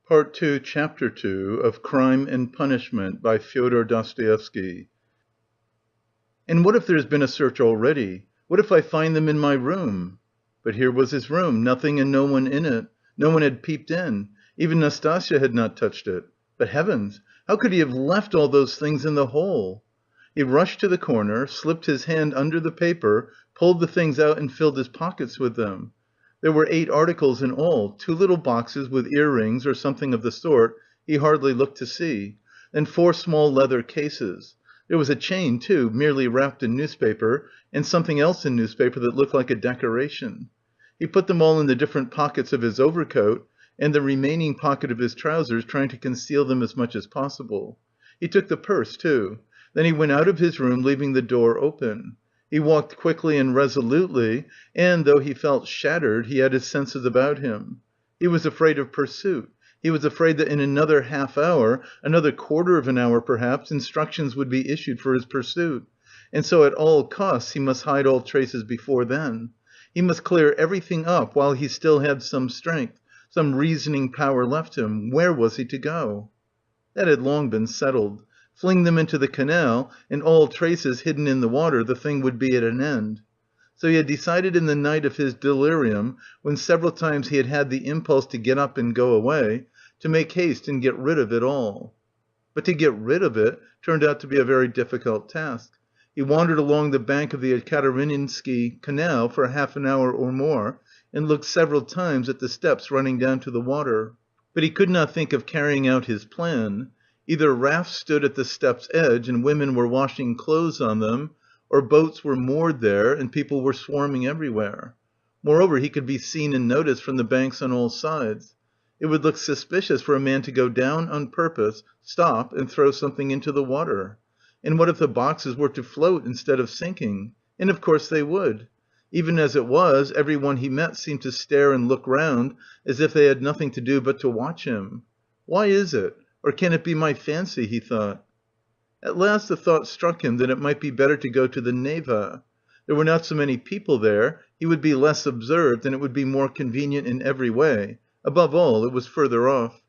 Part II, Chapter 2 of Crime and Punishment by Fyodor Dostoevsky. And what if there's been a search already? What if I find them in my room? But here was his room, nothing and no one in it. No one had peeped in. Even Nastasya had not touched it. But heavens, how could he have left all those things in the hole? He rushed to the corner, slipped his hand under the paper, pulled the things out and filled his pockets with them. There were 8 articles in all, 2 little boxes with earrings or something of the sort, he hardly looked to see, and 4 small leather cases. There was a chain too, merely wrapped in newspaper, and something else in newspaper that looked like a decoration. He put them all in the different pockets of his overcoat, and the remaining pocket of his trousers, trying to conceal them as much as possible. He took the purse too. Then he went out of his room, leaving the door open. He walked quickly and resolutely, and though he felt shattered, he had his senses about him. He was afraid of pursuit. He was afraid that in another half hour, another quarter of an hour perhaps, instructions would be issued for his pursuit, and so at all costs he must hide all traces before then. He must clear everything up while he still had some strength, some reasoning power left him. Where was he to go? That had long been settled. Fling them into the canal, and all traces hidden in the water, the thing would be at an end. So he had decided in the night of his delirium, when several times he had had the impulse to get up and go away, to make haste and get rid of it all. But to get rid of it turned out to be a very difficult task. He wandered along the bank of the Ekaterininsky Canal for half an hour or more, and looked several times at the steps running down to the water. But he could not think of carrying out his plan. Either rafts stood at the steps' edge and women were washing clothes on them, or boats were moored there and people were swarming everywhere. Moreover, he could be seen and noticed from the banks on all sides. It would look suspicious for a man to go down on purpose, stop, and throw something into the water. And what if the boxes were to float instead of sinking? And of course they would. Even as it was, every one he met seemed to stare and look round as if they had nothing to do but to watch him. Why is it? Or can it be my fancy, he thought. At last the thought struck him that it might be better to go to the Neva. There were not so many people there, he would be less observed, and it would be more convenient in every way. Above all, it was further off.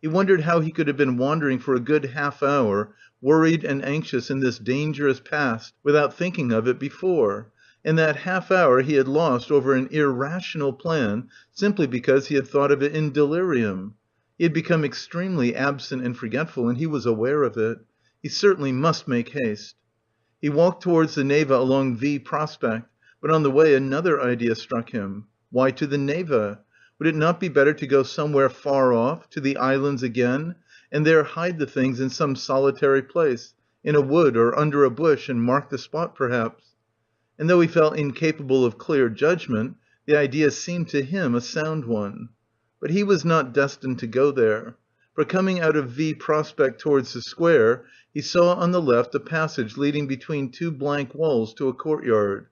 He wondered how he could have been wandering for a good half hour, worried and anxious in this dangerous past, without thinking of it before. And that half hour he had lost over an irrational plan, simply because he had thought of it in delirium. He had become extremely absent and forgetful, and he was aware of it. He certainly must make haste. He walked towards the Neva along V Prospect, but on the way another idea struck him. Why to the Neva? Would it not be better to go somewhere far off, to the islands again, and there hide the things in some solitary place, in a wood or under a bush, and mark the spot perhaps? And though he felt incapable of clear judgment, the idea seemed to him a sound one. But he was not destined to go there. For coming out of V Prospect towards the square, he saw on the left a passage leading between 2 blank walls to a courtyard.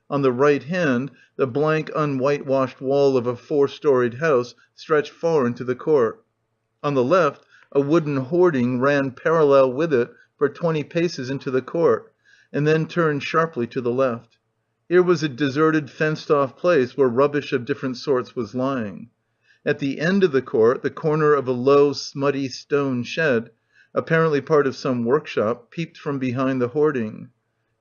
On the right hand, the blank unwhitewashed wall of a 4-storied house stretched far into the court. On the left, a wooden hoarding ran parallel with it for 20 paces into the court, and then turned sharply to the left. Here was a deserted fenced-off place where rubbish of different sorts was lying. At the end of the court, the corner of a low, smutty stone shed, apparently part of some workshop, peeped from behind the hoarding.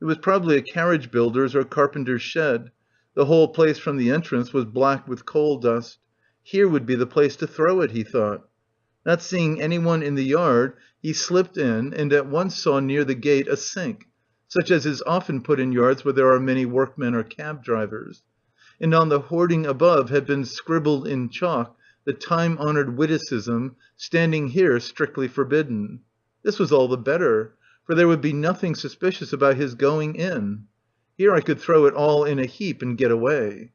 It was probably a carriage builder's or carpenter's shed. The whole place from the entrance was black with coal dust. Here would be the place to throw it, he thought. Not seeing anyone in the yard, he slipped in and at once saw near the gate a sink, such as is often put in yards where there are many workmen or cab drivers. And on the hoarding above had been scribbled in chalk the time-honored witticism, "Standing here strictly forbidden." This was all the better, for there would be nothing suspicious about his going in. Here I could throw it all in a heap and get away.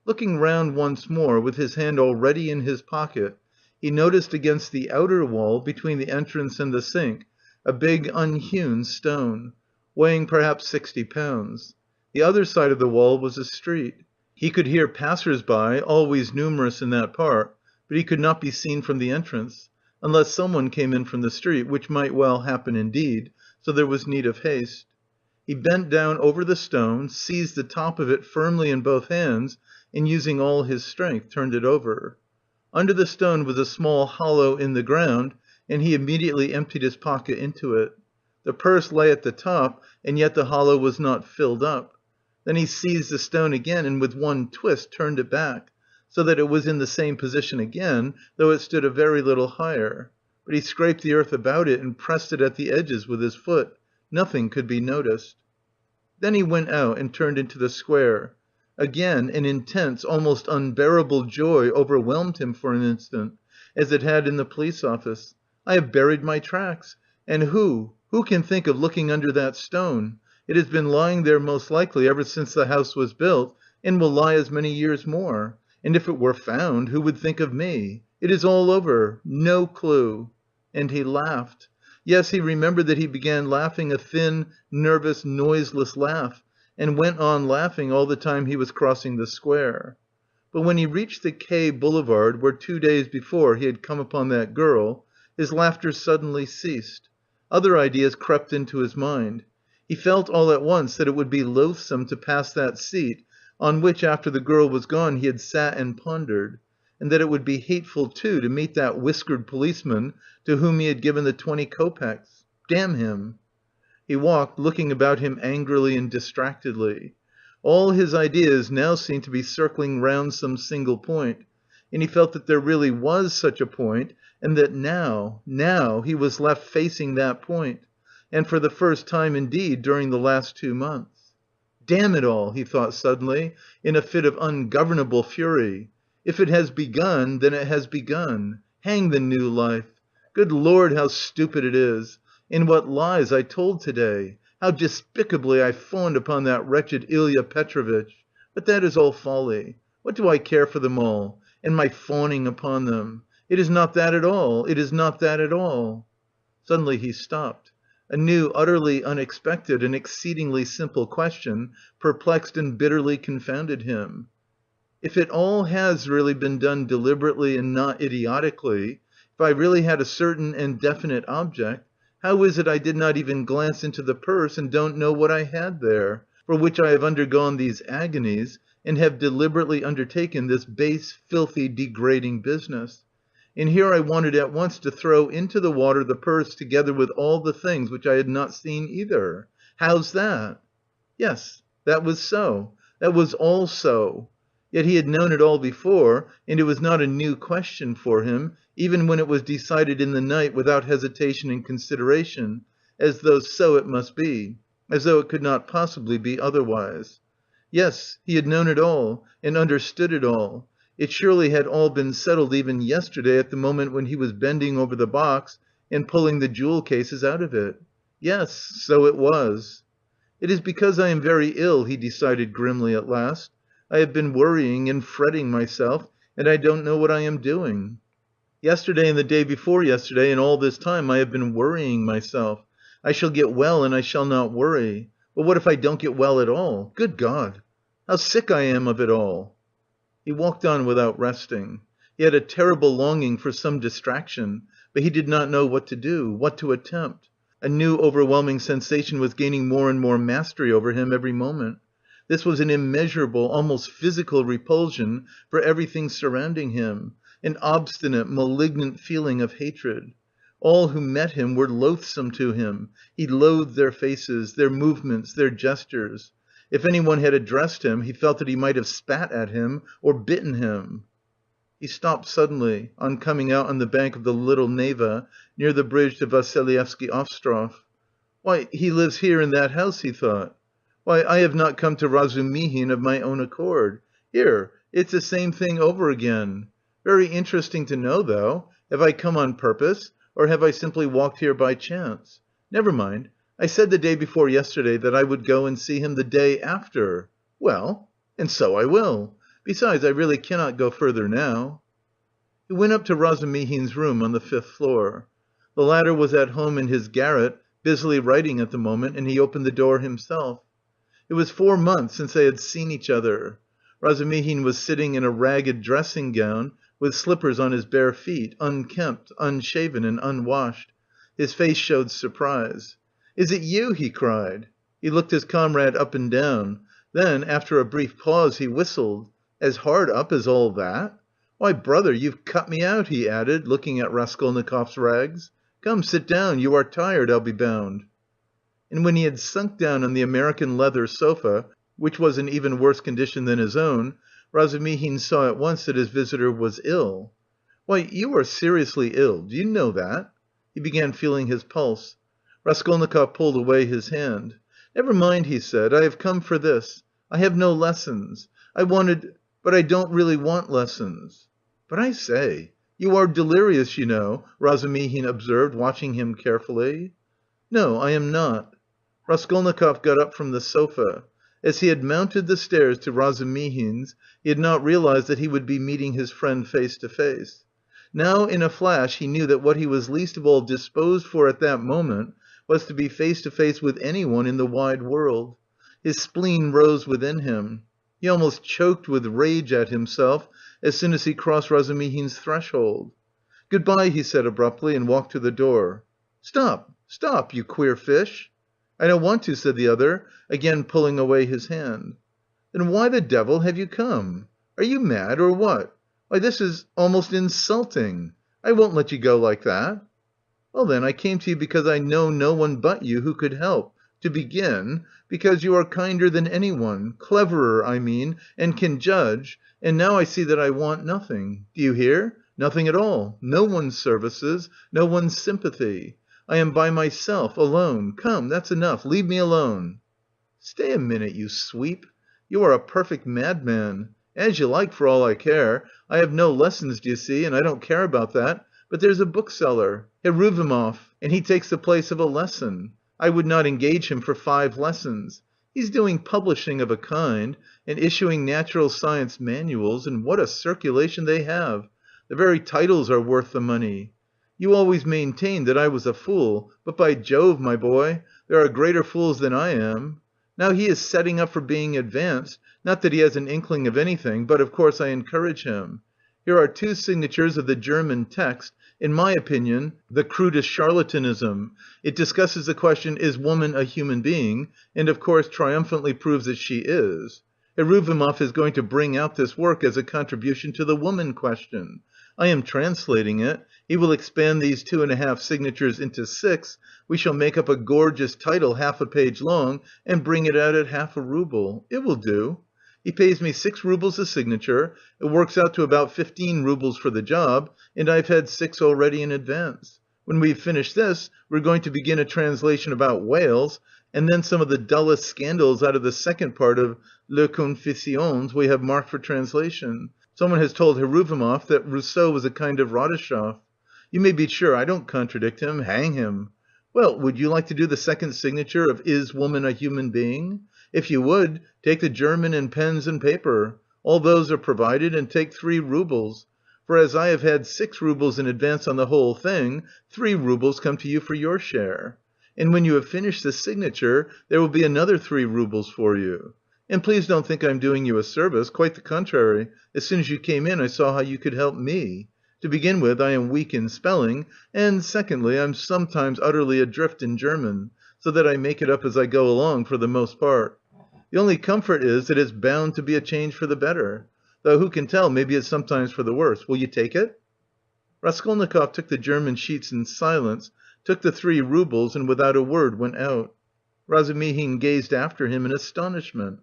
Looking round once more, with his hand already in his pocket, he noticed against the outer wall, between the entrance and the sink, a big unhewn stone, weighing perhaps 60 pounds. The other side of the wall was a street. He could hear passers-by, always numerous in that part, but he could not be seen from the entrance, unless someone came in from the street, which might well happen indeed, so there was need of haste. He bent down over the stone, seized the top of it firmly in both hands, and using all his strength, turned it over. Under the stone was a small hollow in the ground, and he immediately emptied his pocket into it. The purse lay at the top, and yet the hollow was not filled up. Then he seized the stone again and with one twist turned it back, so that it was in the same position again, though it stood a very little higher. But he scraped the earth about it and pressed it at the edges with his foot. Nothing could be noticed. Then he went out and turned into the square. Again an intense, almost unbearable joy overwhelmed him for an instant, as it had in the police office. I have buried my tracks. And who can think of looking under that stone? It has been lying there most likely ever since the house was built, and will lie as many years more. And if it were found, who would think of me? It is all over. No clue. And he laughed. Yes, he remembered that he began laughing a thin, nervous, noiseless laugh, and went on laughing all the time he was crossing the square. But when he reached the K Boulevard, where 2 days before he had come upon that girl, his laughter suddenly ceased. Other ideas crept into his mind. He felt all at once that it would be loathsome to pass that seat on which, after the girl was gone, he had sat and pondered, and that it would be hateful, too, to meet that whiskered policeman to whom he had given the 20 kopecks. Damn him! He walked, looking about him angrily and distractedly. All his ideas now seemed to be circling round some single point, and he felt that there really was such a point, and that now, he was left facing that point, and for the first time indeed during the last 2 months. Damn it all, he thought suddenly, in a fit of ungovernable fury. If it has begun, then it has begun. Hang the new life. Good Lord, how stupid it is. And what lies I told to-day. How despicably I fawned upon that wretched Ilya Petrovitch. But that is all folly. What do I care for them all? And my fawning upon them? It is not that at all. It is not that at all. Suddenly he stopped. A new, utterly unexpected and exceedingly simple question perplexed and bitterly confounded him. If it all has really been done deliberately and not idiotically, if I really had a certain and definite object, how is it I did not even glance into the purse and don't know what I had there, for which I have undergone these agonies, and have deliberately undertaken this base, filthy, degrading business? And here I wanted at once to throw into the water the purse together with all the things which I had not seen either. How's that? Yes, that was so. That was all so. Yet he had known it all before, and it was not a new question for him, even when it was decided in the night without hesitation and consideration, as though so it must be, as though it could not possibly be otherwise. Yes, he had known it all, and understood it all. It surely had all been settled even yesterday at the moment when he was bending over the box and pulling the jewel cases out of it. Yes, so it was. It is because I am very ill, he decided grimly at last. I have been worrying and fretting myself, and I don't know what I am doing. Yesterday and the day before yesterday and all this time I have been worrying myself. I shall get well and I shall not worry. But what if I don't get well at all? Good God! How sick I am of it all! He walked on without resting. He had a terrible longing for some distraction, but he did not know what to do, what to attempt. A new overwhelming sensation was gaining more and more mastery over him every moment. This was an immeasurable, almost physical repulsion for everything surrounding him, an obstinate, malignant feeling of hatred. All who met him were loathsome to him. He loathed their faces, their movements, their gestures. If anyone had addressed him, he felt that he might have spat at him or bitten him. He stopped suddenly, on coming out on the bank of the Little Neva, near the bridge to Vassilyevsky Ostrov. Why, he lives here in that house, he thought. Why, I have not come to Razumihin of my own accord. Here, it's the same thing over again. Very interesting to know, though. Have I come on purpose, or have I simply walked here by chance? Never mind. I said the day before yesterday that I would go and see him the day after. Well, and so I will. Besides, I really cannot go further now. He went up to Razumihin's room on the 5th floor. The latter was at home in his garret, busily writing at the moment, and he opened the door himself. It was 4 months since they had seen each other. Razumihin was sitting in a ragged dressing gown, with slippers on his bare feet, unkempt, unshaven, and unwashed. His face showed surprise. "Is it you?" he cried. He looked his comrade up and down. Then, after a brief pause, he whistled. "As hard up as all that? "Why, brother, you've cut me out," he added, looking at Raskolnikov's rags. "Come, sit down, you are tired, I'll be bound." And when he had sunk down on the American leather sofa, which was in even worse condition than his own, Razumihin saw at once that his visitor was ill. "Why, you are seriously ill, do you know that?" He began feeling his pulse. Raskolnikov pulled away his hand. "Never mind," he said, "I have come for this. I have no lessons. I wanted... but I don't really want lessons." "But I say, you are delirious, you know," Razumihin observed, watching him carefully. "No, I am not." Raskolnikov got up from the sofa. As he had mounted the stairs to Razumihin's, he had not realised that he would be meeting his friend face to face. Now in a flash he knew that what he was least of all disposed for at that moment was to be face to face with anyone in the wide world. His spleen rose within him. He almost choked with rage at himself as soon as he crossed Razumihin's threshold. "Good-bye," he said abruptly, and walked to the door. "Stop, stop, you queer fish!" "I don't want to," said the other, again pulling away his hand. "Then why the devil have you come? Are you mad, or what? Why, this is almost insulting. I won't let you go like that." "Well then, I came to you because I know no one but you who could help, to begin, because you are kinder than anyone, cleverer, I mean, and can judge, and now I see that I want nothing. Do you hear? Nothing at all, no one's services, no one's sympathy. I am by myself, alone. Come, that's enough, leave me alone." "Stay a minute, you sweep. You are a perfect madman. As you like, for all I care. I have no lessons, d'you see, and I don't care about that, but there's a bookseller, Heruvimov, and he takes the place of a lesson. I would not engage him for 5 lessons. He's doing publishing of a kind, and issuing natural science manuals, and what a circulation they have! The very titles are worth the money. You always maintained that I was a fool, but by Jove, my boy, there are greater fools than I am. Now he is setting up for being advanced, not that he has an inkling of anything, but of course I encourage him. Here are 2 signatures of the German text, in my opinion, the crudest charlatanism. It discusses the question, 'Is woman a human being?' and of course triumphantly proves that she is. Heruvimov is going to bring out this work as a contribution to the woman question. I am translating it. He will expand these 2½ signatures into 6, we shall make up a gorgeous title half a page long, and bring it out at half a rouble. It will do. He pays me 6 roubles a signature, it works out to about 15 roubles for the job, and I've had 6 already in advance. When we've finished this, we're going to begin a translation about whales, and then some of the dullest scandals out of the second part of Les Confessions we have marked for translation. Someone has told Heruvimov that Rousseau was a kind of Radishov. You may be sure I don't contradict him, hang him. Well, would you like to do the second signature of 'Is woman a human being?' If you would, take the German and pens and paper. All those are provided, and take 3 roubles. For as I have had 6 roubles in advance on the whole thing, 3 roubles come to you for your share. And when you have finished the signature, there will be another 3 roubles for you. And please don't think I'm doing you a service, quite the contrary. As soon as you came in, I saw how you could help me. To begin with, I am weak in spelling, and secondly, I'm sometimes utterly adrift in German, so that I make it up as I go along for the most part. The only comfort is that it's bound to be a change for the better. Though who can tell, maybe it's sometimes for the worse. Will you take it?" Raskolnikov took the German sheets in silence, took the 3 roubles, and without a word went out. Razumihin gazed after him in astonishment.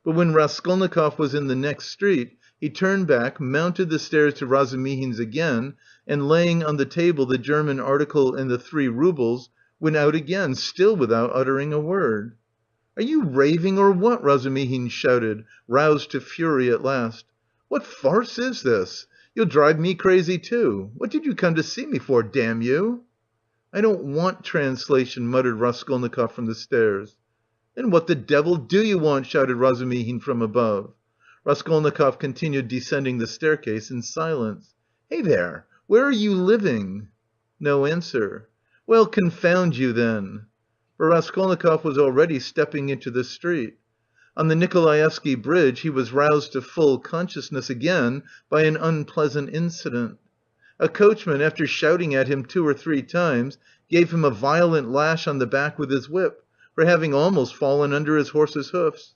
But when Raskolnikov was in the next street, he turned back, mounted the stairs to Razumihin's again, and laying on the table the German article and the 3 roubles, went out again, still without uttering a word. "Are you raving or what?" Razumihin shouted, roused to fury at last. "What farce is this? You'll drive me crazy too. What did you come to see me for, damn you?" "I don't want translation," muttered Raskolnikov from the stairs. "Then what the devil do you want?" shouted Razumihin from above. Raskolnikov continued descending the staircase in silence. "Hey there! Where are you living?" No answer. "Well, confound you then!" For Raskolnikov was already stepping into the street. On the Nikolaevsky Bridge he was roused to full consciousness again by an unpleasant incident. A coachman, after shouting at him 2 or 3 times, gave him a violent lash on the back with his whip, for having almost fallen under his horse's hoofs.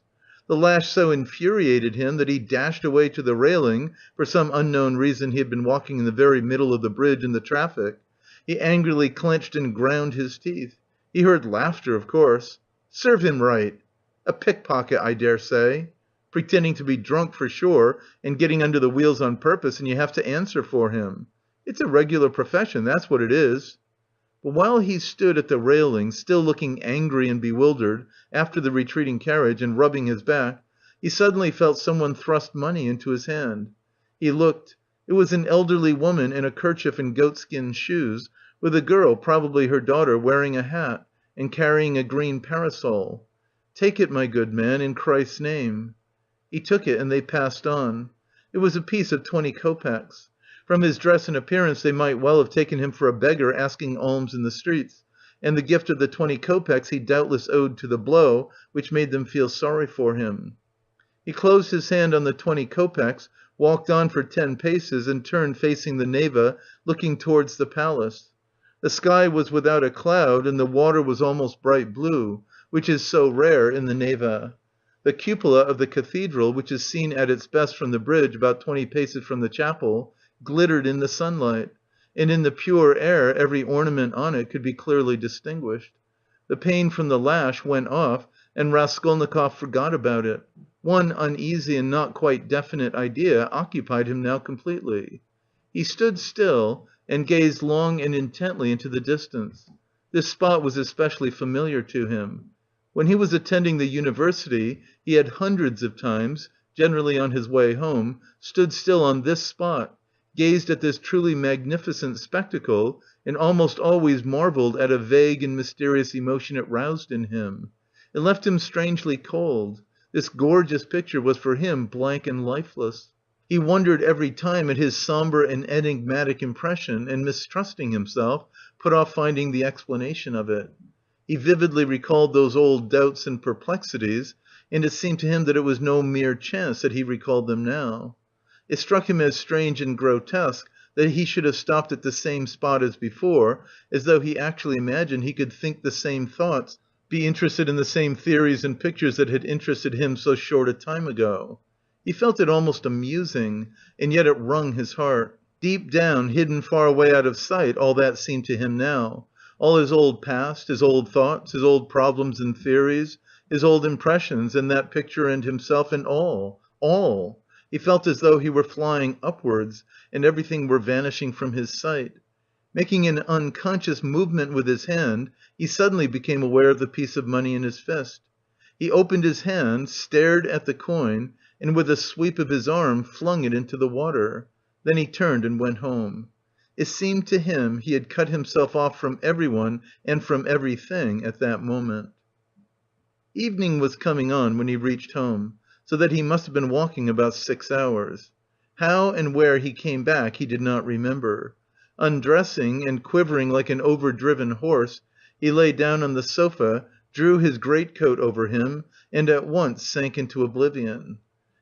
The lash so infuriated him that he dashed away to the railing (for some unknown reason he had been walking in the very middle of the bridge in the traffic). He angrily clenched and ground his teeth. He heard laughter, of course. Serve him right. A pickpocket, I dare say. Pretending to be drunk for sure, and getting under the wheels on purpose, and you have to answer for him. It's a regular profession, that's what it is. But while he stood at the railing, still looking angry and bewildered after the retreating carriage, and rubbing his back, he suddenly felt someone thrust money into his hand. He looked. It was an elderly woman in a kerchief and goatskin shoes, with a girl, probably her daughter, wearing a hat, and carrying a green parasol. "Take it, my good man, in Christ's name." He took it, and they passed on. It was a piece of 20 kopecks. From his dress and appearance they might well have taken him for a beggar asking alms in the streets, and the gift of the 20 kopecks he doubtless owed to the blow, which made them feel sorry for him. He closed his hand on the 20 kopecks, walked on for 10 paces, and turned facing the Neva, looking towards the palace. The sky was without a cloud, and the water was almost bright blue, which is so rare in the Neva. The cupola of the cathedral, which is seen at its best from the bridge about 20 paces from the chapel, glittered in the sunlight, and in the pure air every ornament on it could be clearly distinguished. The pain from the lash went off, and Raskolnikov forgot about it. One uneasy and not quite definite idea occupied him now completely. He stood still, and gazed long and intently into the distance. This spot was especially familiar to him. When he was attending the university, he had hundreds of times, generally on his way home, stood still on this spot, gazed at this truly magnificent spectacle, and almost always marvelled at a vague and mysterious emotion it roused in him. It left him strangely cold. This gorgeous picture was for him blank and lifeless. He wondered every time at his sombre and enigmatic impression, and mistrusting himself, put off finding the explanation of it. He vividly recalled those old doubts and perplexities, and it seemed to him that it was no mere chance that he recalled them now. It struck him as strange and grotesque that he should have stopped at the same spot as before, as though he actually imagined he could think the same thoughts, be interested in the same theories and pictures that had interested him so short a time ago. He felt it almost amusing, and yet it wrung his heart. Deep down, hidden far away out of sight, all that seemed to him now. All his old past, his old thoughts, his old problems and theories, his old impressions, and that picture and himself, and all. He felt as though he were flying upwards, and everything were vanishing from his sight. Making an unconscious movement with his hand, he suddenly became aware of the piece of money in his fist. He opened his hand, stared at the coin, and with a sweep of his arm flung it into the water. Then he turned and went home. It seemed to him he had cut himself off from everyone and from everything at that moment. Evening was coming on when he reached home, so that he must have been walking about 6 hours. How and where he came back he did not remember. Undressing, and quivering like an overdriven horse, he lay down on the sofa, drew his greatcoat over him, and at once sank into oblivion.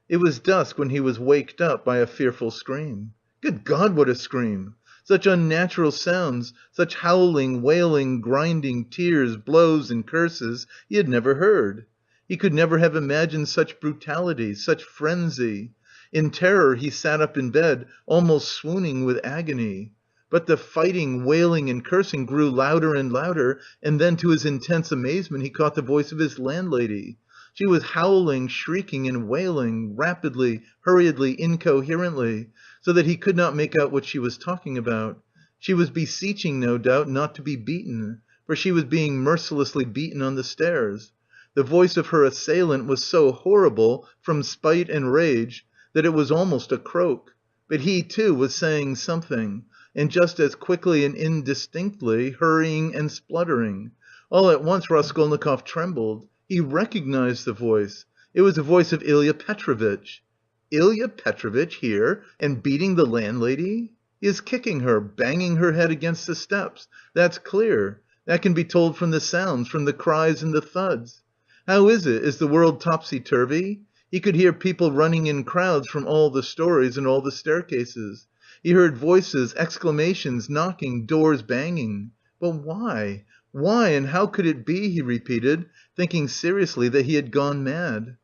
It was dusk when he was waked up by a fearful scream. Good God, what a scream! Such unnatural sounds, such howling, wailing, grinding, tears, blows, and curses he had never heard. He could never have imagined such brutality, such frenzy. In terror he sat up in bed, almost swooning with agony. But the fighting, wailing, and cursing grew louder and louder, and then to his intense amazement he caught the voice of his landlady. She was howling, shrieking, and wailing, rapidly, hurriedly, incoherently, so that he could not make out what she was talking about. She was beseeching, no doubt, not to be beaten, for she was being mercilessly beaten on the stairs. The voice of her assailant was so horrible from spite and rage that it was almost a croak. But he, too, was saying something, and just as quickly and indistinctly, hurrying and spluttering. All at once Raskolnikov trembled. He recognized the voice. It was the voice of Ilya Petrovitch. Ilya Petrovitch here, and beating the landlady? He is kicking her, banging her head against the steps. That's clear. That can be told from the sounds, from the cries and the thuds. How is it? Is the world topsy-turvy? He could hear people running in crowds from all the stories and all the staircases. He heard voices, exclamations, knocking, doors banging. But why? Why, and how could it be, he repeated, thinking seriously that he had gone mad.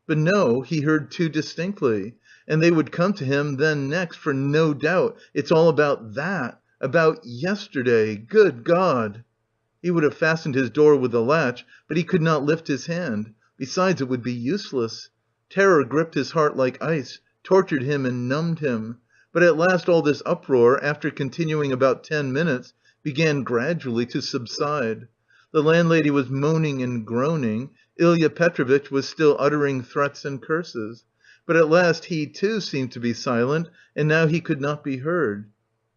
But no, he heard too distinctly. And they would come to him then next, for no doubt it's all about that, about yesterday. Good God! He would have fastened his door with the latch, but he could not lift his hand. Besides, it would be useless. Terror gripped his heart like ice, tortured him and numbed him. But at last all this uproar, after continuing about 10 minutes, began gradually to subside. The landlady was moaning and groaning, Ilya Petrovitch was still uttering threats and curses. But at last he too seemed to be silent, and now he could not be heard.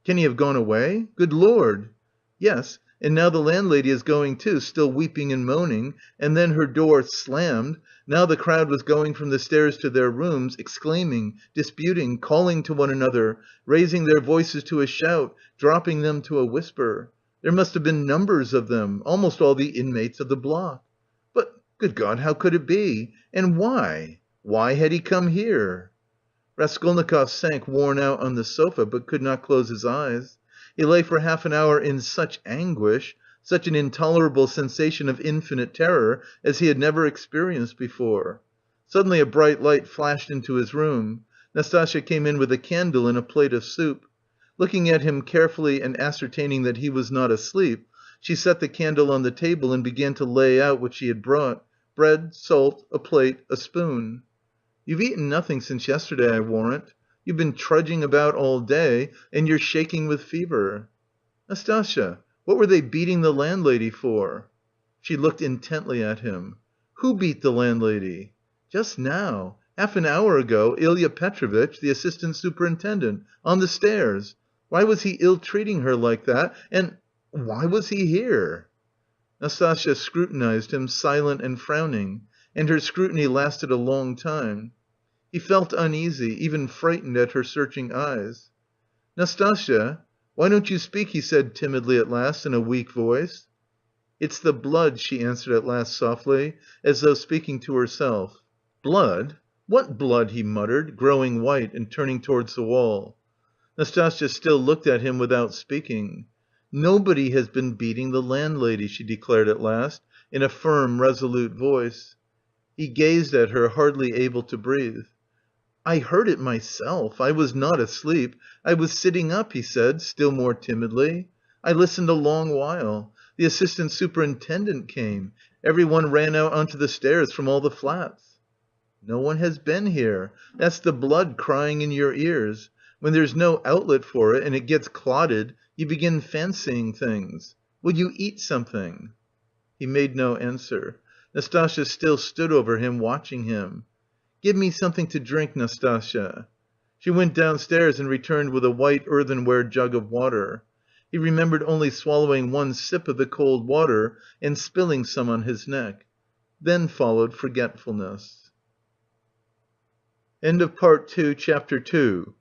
"Can he have gone away? Good Lord!" "Yes, and now the landlady is going too, still weeping and moaning, and then her door slammed, now the crowd was going from the stairs to their rooms, exclaiming, disputing, calling to one another, raising their voices to a shout, dropping them to a whisper. There must have been numbers of them, almost all the inmates of the block. But, good God, how could it be? And why? Why had he come here? Raskolnikov sank worn out on the sofa, but could not close his eyes. He lay for half an hour in such anguish, such an intolerable sensation of infinite terror as he had never experienced before. Suddenly a bright light flashed into his room. Nastasya came in with a candle and a plate of soup. Looking at him carefully and ascertaining that he was not asleep, she set the candle on the table and began to lay out what she had brought: bread, salt, a plate, a spoon. "You've eaten nothing since yesterday, I warrant. You've been trudging about all day, and you're shaking with fever." "Nastasya, what were they beating the landlady for?" She looked intently at him. "Who beat the landlady?" "Just now, half an hour ago, Ilya Petrovitch, the assistant superintendent, on the stairs. Why was he ill-treating her like that, and... why was he here?" Nastasya scrutinised him, silent and frowning, and her scrutiny lasted a long time. He felt uneasy, even frightened at her searching eyes. "Nastasya, why don't you speak?" he said timidly at last in a weak voice. "It's the blood," she answered at last softly, as though speaking to herself. "Blood? What blood?" he muttered, growing white and turning towards the wall. Nastasya still looked at him without speaking. "Nobody has been beating the landlady," she declared at last, in a firm, resolute voice. He gazed at her, hardly able to breathe. "I heard it myself. I was not asleep. I was sitting up," he said, still more timidly. "I listened a long while. The assistant superintendent came. Everyone ran out on to the stairs from all the flats." "No one has been here. That's the blood crying in your ears. When there's no outlet for it and it gets clotted, you begin fancying things. Will you eat something?" He made no answer. Nastasya still stood over him, watching him. "Give me something to drink, Nastasya." She went downstairs and returned with a white earthenware jug of water. He remembered only swallowing one sip of the cold water and spilling some on his neck. Then followed forgetfulness. End of Part 2, Chapter 2.